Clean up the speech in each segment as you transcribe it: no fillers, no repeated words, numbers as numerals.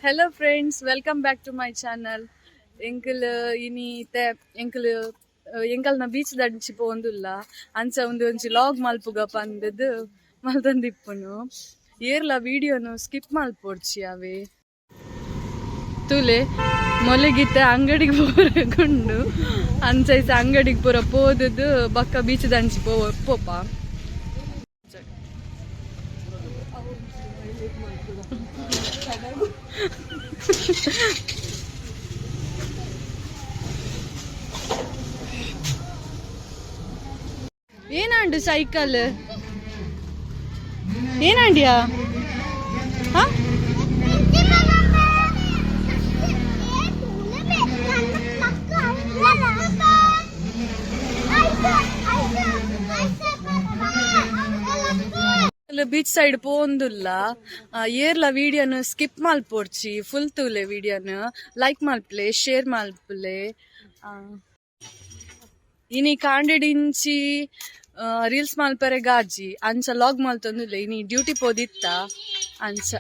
Hello friends, welcome back to my channel. ಎಂಕಲ್ ಇನಿತೆ ಎಂಕಲ್ ಎಂಕಲ್ನ ಬೀಚ್ ದಂಚಿ ಪೋಂದುಲ್ಲ ಅಂಚ ಒಂಜಿ ಲಾಗ್ ಮಲ್ಪುಗ ಪಂದದ್ ಮಲ್ತಂದಿಪ್ಪುನು ಏರ್ಲ ವಿಡಿಯೋನು ಸ್ಕಿಪ್ ಮಲ್ಪೊಡ್ಚಿ ಅವೇ ತುಲೆ ಮೊಲೆಗಿತ್ತೆ ಅಂಗಡಿಗೆ ಪೋರಗುಂಡು ಅಂಚೈಸ ಅಂಗಡಿಗೆ ಪೂರ ಪೋದದ್ದು ಬಕ್ಕ ಬೀಚ್ ದಂಚಿ ಪೋಪ ಏನಾಂಡು ಸೈಕಲ್ ಏನಾಂಡಿಯಾ ಬೀಚ್ ಸೈಡ್ ಪೋಂದುಲ್ಲ ಏರ್ಲ ವಿಡಿಯೋನು ಸ್ಕಿಪ್ ಮಲ್ಪೊಡ್ಚಿ ಫುಲ್ ತೂಲೆ ವಿಡಿಯೋನು ಲೈಕ್ ಮಲ್ಪಲೆ ಶೇರ್ ಮಲ್ಪಲೆ ಇನಿ ಕಾಂಡೆಡಿಂಚಿ ರೀಲ್ಸ್ ಮಲ್ಪರೆ ಗಾಜಿ ಅಂಚ ಲಾಗ್ ಮಲ್ತೊಂದುಲ್ಲೆ ಇನಿ ಡ್ಯೂಟಿ ಪೋದಿತ್ತ ಅಂಚ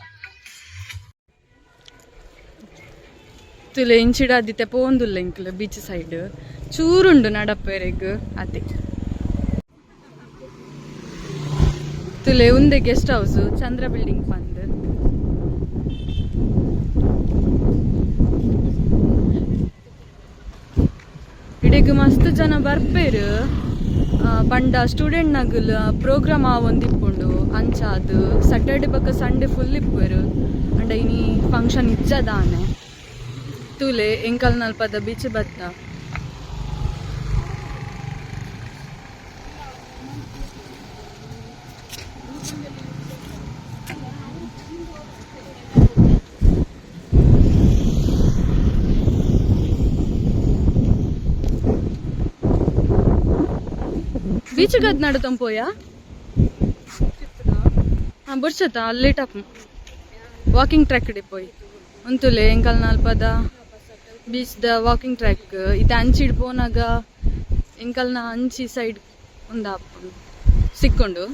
ತುಲೆ ಇಂಚಿಡಾದಿತ್ತೆ ಪೋಂದುಲ್ಲ ಇಂಕ್ಲ ಬೀಚ್ ಸೈಡ್ ಚೂರುಂಡು ನಡಪೆರೆಗ್ ಅದೇ ತುಲೆ ಉಂದೆ ಗೆಸ್ಟ್ ಹೌಸ್ ಚಂದ್ರ ಬಿಲ್ಡಿಂಗ್ ಬಂದ್ ಇಡೆಗ್ ಮಸ್ತ್ ಜನ ಬರ್ಪೇರು ಪಂಡ ಸ್ಟೂಡೆಂಟ್ ನಗಲ್ ಪ್ರೋಗ್ರಾಮ್ ಆವೊಂದಿಪ್ಪುಂಡು ಅಂಚ ಅದು ಸ್ಯಾಟರ್ಡೆ ಬಕ್ಕ ಸಂಡೇ ಫುಲ್ ಇಪ್ಪರು ಅಂಡ ಇನಿ ಫಂಕ್ಷನ್ ಇಜ್ಜದಾನೆ ತುಲೆ ಎಂಕಲ್ ನಲ್ಪದ ಬೀಚ್ ಬತ್ತ ಬೀಚ್ ಗದ್ ನಡುತ್ತಂ ಪೋಯಾ ಬುಡ್ಸತ್ತ ಲೇಟಪ್ ವಾಕಿಂಗ್ ಟ್ರ್ಯಾಕ್ ಡೆ ಪೋಯ್ ಅಂತುಲೆ ಎಂಕಲ್ ನಾಲ್ಪದ ಬೀಚ್ ದ ವಾಕಿಂಗ್ ಟ್ರ್ಯಾಕ್ ಇದು ಅಂಚಿಡ್ ಪೋನಾಗ ಎಂಕಲ್ನ ಅಂಚಿ ಸೈಡ್ ಒಂದು ಹಾಪು ಸಿಕ್ಕೊಂಡು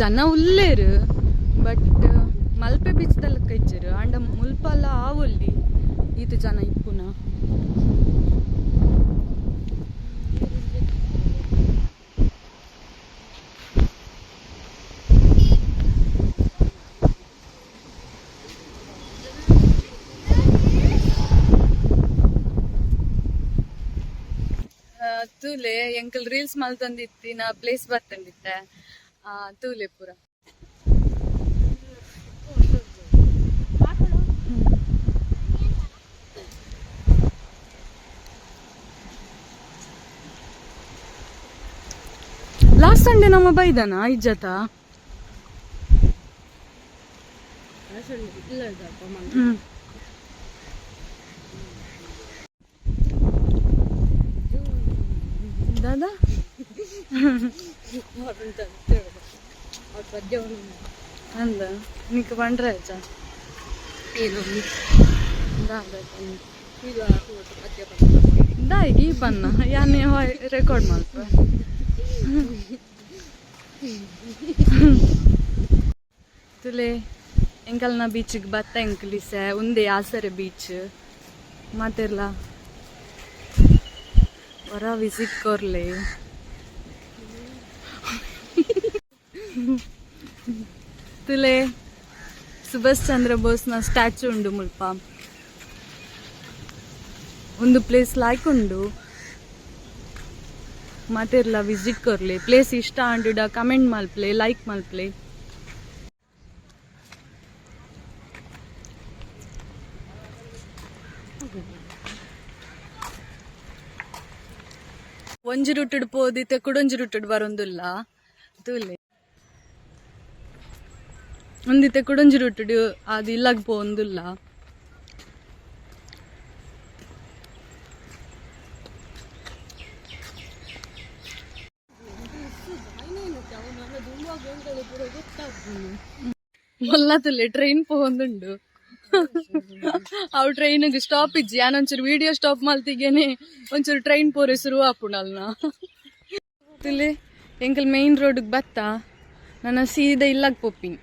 ಜನ ಉಲ್ಲೇರು ಬಟ್ ಮಲ್ಪೆ ಬೀಚ್ದಲ್ಲ ಕೈಚರು ಅಂಡ ಮುಲ್ಪಲ್ಲ ಆವೊಲ್ಲಿ ಇದು ಜನ ಇಪ್ಪುನ ತೂಲೆ ಎಂಕಲ್ ರೀಲ್ಸ್ ಮಲ್ತಂದಿತ್ತಿನ ಪ್ಲೇಸ್ ಬರ್ತಂದಿತ್ತೆ ತೂಲೆ ಪೂರ ಲಾಸ್ಟ್ ಸಂಡೇ ನಮ್ಮ ಬೈದನ ಇಜ್ಜತ ದಾದಾ ಅಂದ నీకు పండరాచా ದಾಯಿಗೆ ಈ ಬನ್ನ ಯಾನೇ ರೆಕಾರ್ಡ್ ಮಾಡ್ಪ ತುಲೆ ಎಂಕಲ್ನ ಬೀಚಿಗೆ ಬತ್ತ ಎಂಕಲಿಸೆ ಉಂದೆ ಆಸರೆ ಬೀಚ್ ಮಾತೆರ್ಲ ಹೊರ ವಿಸಿಟ್ ಕೊರ್ಲೆ ತುಲೆ ಸುಭಾಷ್ ಚಂದ್ರ ಬೋಸ್ನ ಸ್ಟ್ಯಾಚು ಉಂಡು ಮುಲ್ಪ ಒಂದು ಪ್ಲೇಸ್ ಲಾಯ್ಕೊಂಡು ಮಾತೆರ್ಲ ವಿಸಿಟ್ ಕೊರ್ಲೆ ಪ್ಲೇಸ್ ಇಷ್ಟ ಅಂಡುಡ ಕಮೆಂಟ್ ಮಲ್ಪ್ಲೆ ಲೈಕ್ ಮಲ್ಪ್ಲೆ ಒಂಜಿ ರೂಟಡ್ ಪೋದಿತ್ತೆ ಕುಡೊಂಜಿ ರೂಟಡ್ ಬರೊಂದುಲ್ಲ ತೂಲೆ ಒಂದಿತ್ತೆ ಕುಡೊಂಜಿ ರೂಟಡ್ ಅದು ಇಲ್ಲಾಗ ಪೋಂದುಲ್ಲ మొల్లతులే ట్రైన్ పోందుండు ಅವು ಟ್ರೈನಿಗೆ ಸ್ಟಾಪ್ ಇಜ್ಜಿ ನಾನೊಂಚೂರು ವಿಡಿಯೋ ಸ್ಟಾಪ್ ಮಲ್ತಿಗೇನೆ ಒಂಚೂರು ಟ್ರೈನ್ ಪೋರೆ ಶುರು ಆಪುಣಲ್ನ ಇಲ್ಲಿ ಎಂಕಲ್ ಮೇನ್ ರೋಡ್ಗೆ ಬತ್ತಾ ನನ್ನ ಸೀದಾ ಇಲ್ಲಾಗ ಪೊಪ್ಪಿನಿ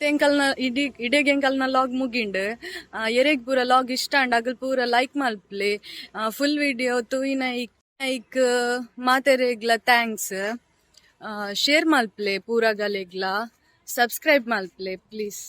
ಎಂಕಲ್ನ ಇಡೀಗೆ ಎಂಕಲ್ನ ಲಾಗ್ ಮುಗಿಂಡು ಎರೆಗ್ ಪೂರ ಲಾಗ್ ಇಷ್ಟ ಅಂಡ್ ಅಗಲ್ ಪೂರ ಲೈಕ್ ಮಲ್ಪ್ಲೆ ಫುಲ್ ವಿಡಿಯೋ ತೂಯಿನ ಐಕ್ ಮಾತೆರೆಗ್ಲ ಥ್ಯಾಂಕ್ಸ್ ಶೇರ್ ಮಲ್ಪ್ಲೆ ಪೂರ ಗಲೆಗ್ಲ ಸಬ್ಸ್ಕ್ರೈಬ್ ಮಲ್ಪ್ಲೆ ಪ್ಲೀಸ್